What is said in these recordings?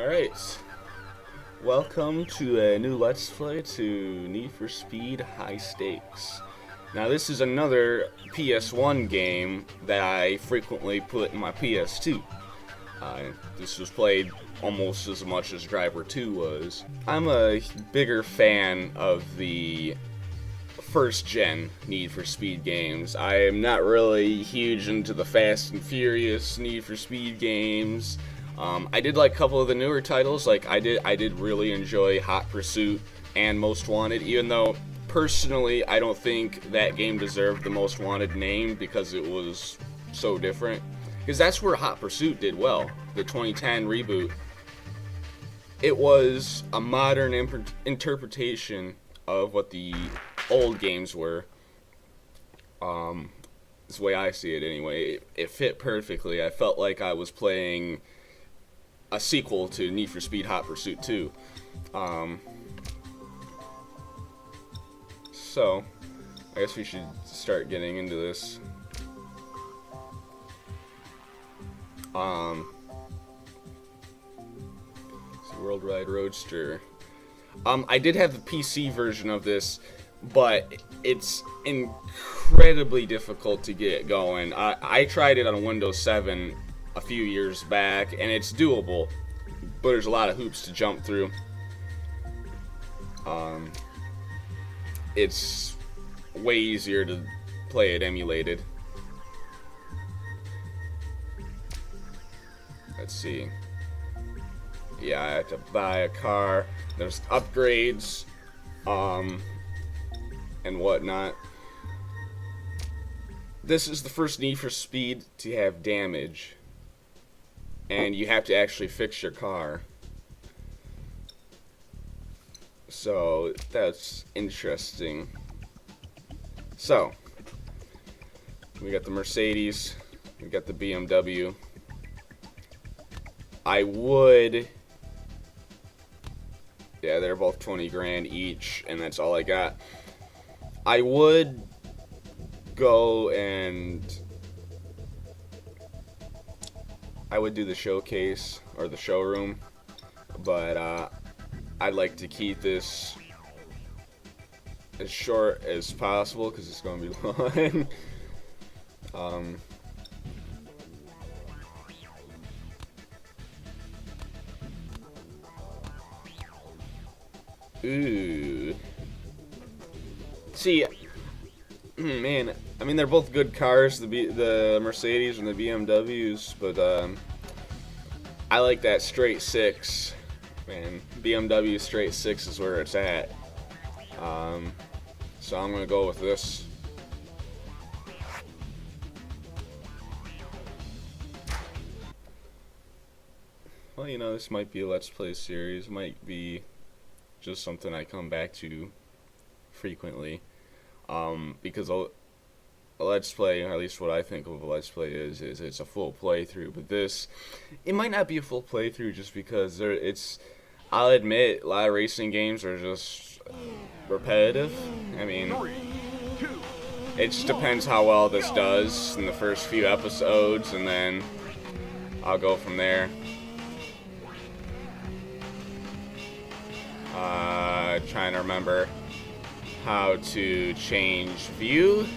Alright, welcome to a new Let's Play to Need for Speed High Stakes. Now this is another PS1 game that I frequently put in my PS2. This was played almost as much as Driver 2 was. I'm a bigger fan of the first-gen Need for Speed games. I am not really huge into the Fast and Furious Need for Speed games. I did like a couple of the newer titles. Like I did really enjoy Hot Pursuit and Most Wanted, even though personally I don't think that game deserved the Most Wanted name because it was so different. Because that's where Hot Pursuit did well, the 2010 reboot. It was a modern interpretation of what the old games were. That's the way I see it anyway. It fit perfectly. I felt like I was playing a sequel to Need for Speed Hot Pursuit 2. So, I guess we should start getting into this. It's a Worldwide Roadster. I did have the PC version of this, but it's incredibly difficult to get going. I tried it on Windows 7 a few years back, and it's doable, but there's a lot of hoops to jump through. It's way easier to play it emulated. Let's see. Yeah, I have to buy a car. There's upgrades, and whatnot. This is the first Need for Speed to have damage, and you have to actually fix your car. So that's interesting. So we got the Mercedes, we got the BMW. Yeah, they're both 20 grand each, and that's all I got. I would go and I would do the showcase or the showroom, but I'd like to keep this as short as possible because it's going to be long. Ooh. See, man, I mean they're both good cars, the Mercedes and the BMWs, but I like that straight six. Man, BMW straight six is where it's at. So I'm gonna go with this. Well, you know, this might be a Let's Play series. Might be just something I come back to frequently. Because a Let's Play, or at least what I think of a Let's Play is it's a full playthrough. But this, it might not be a full playthrough just because I'll admit, a lot of racing games are just repetitive. I mean, it just depends how well this does in the first few episodes, and then I'll go from there. Trying to remember how to change view.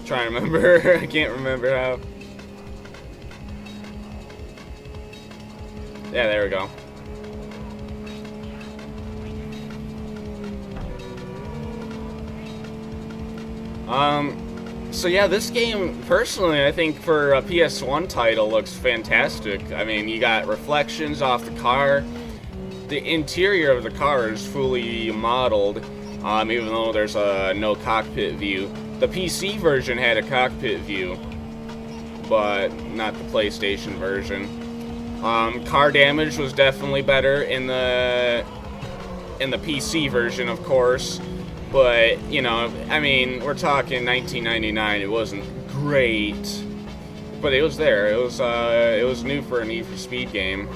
Trying to remember. I can't remember how. Yeah, there we go. So yeah, this game, personally, I think for a PS1 title, looks fantastic. I mean, you got reflections off the car. The interior of the car is fully modeled, even though there's no cockpit view. The PC version had a cockpit view, but not the PlayStation version. Car damage was definitely better in the PC version, of course. But, you know, I mean, we're talking 1999. It wasn't great, but it was there. It was new for a Need for Speed game.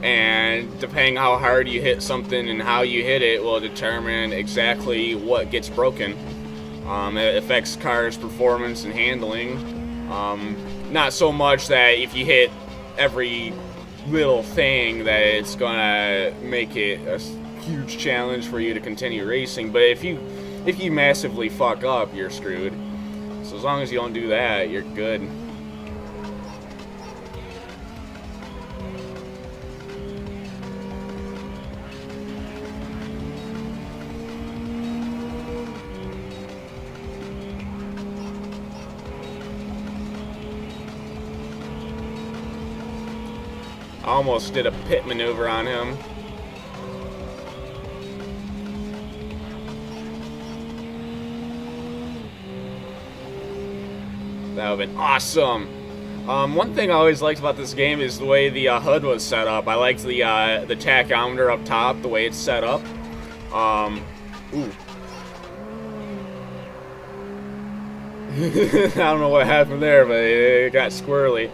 and depending how hard you hit something and how you hit it will determine exactly what gets broken. It affects cars' performance and handling. Not so much that if you hit every little thing that it's gonna make it a huge challenge for you to continue racing, but if you massively fuck up, you're screwed. So as long as you don't do that, you're good. I almost did a pit maneuver on him. That would have been awesome. One thing I always liked about this game is the way the HUD was set up. I liked the tachometer up top, the way it's set up. Ooh. I don't know what happened there, but it got squirrely.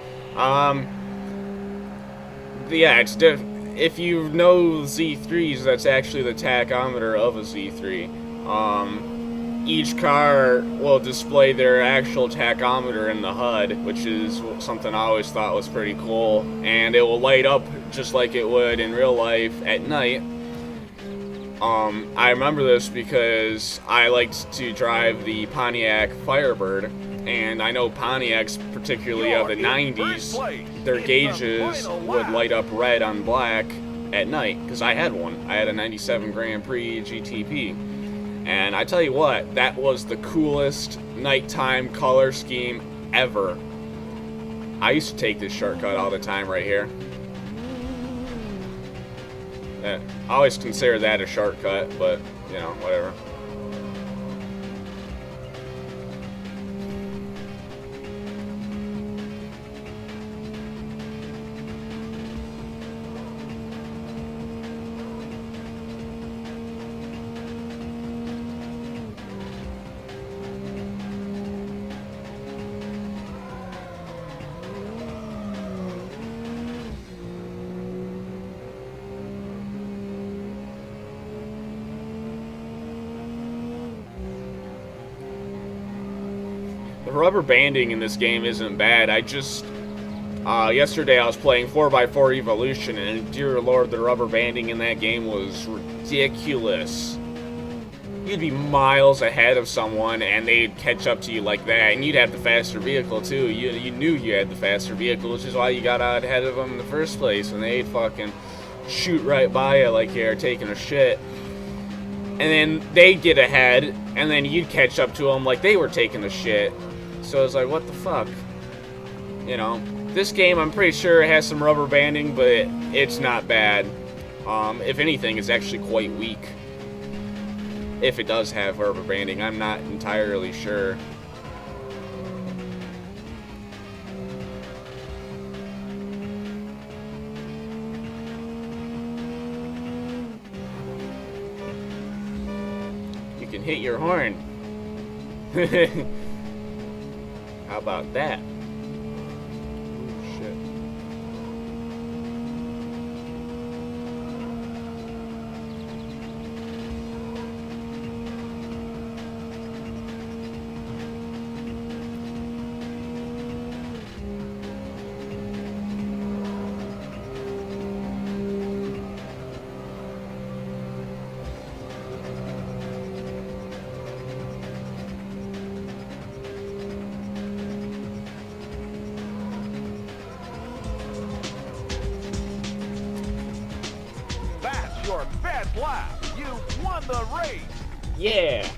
Yeah, it's if you know Z3s, that's actually the tachometer of a Z3. Each car will display their actual tachometer in the HUD, which is something I always thought was pretty cool. And it will light up just like it would in real life at night. I remember this because I liked to drive the Pontiac Firebird. And I know Pontiacs, particularly of the 90s, their gauges would light up red on black at night, because I had one. I had a 97 Grand Prix GTP. And I tell you what, that was the coolest nighttime color scheme ever. I used to take this shortcut all the time right here. I always consider that a shortcut, but, you know, whatever. The rubber banding in this game isn't bad. I just, yesterday I was playing 4x4 Evolution, and dear lord, the rubber banding in that game was ridiculous. You'd be miles ahead of someone, and they'd catch up to you like that, and you'd have the faster vehicle too. You knew you had the faster vehicle, which is why you got out ahead of them in the first place, and they'd fucking shoot right by you like you're taking a shit. And then they'd get ahead, and then you'd catch up to them like they were taking a shit. So I was like, what the fuck? You know, this game I'm pretty sure has some rubber banding, but it's not bad. If anything, it's actually quite weak. If it does have rubber banding, I'm not entirely sure. You can hit your horn. How about that? Oh, shit. Your best lap. You won the race. Yeah.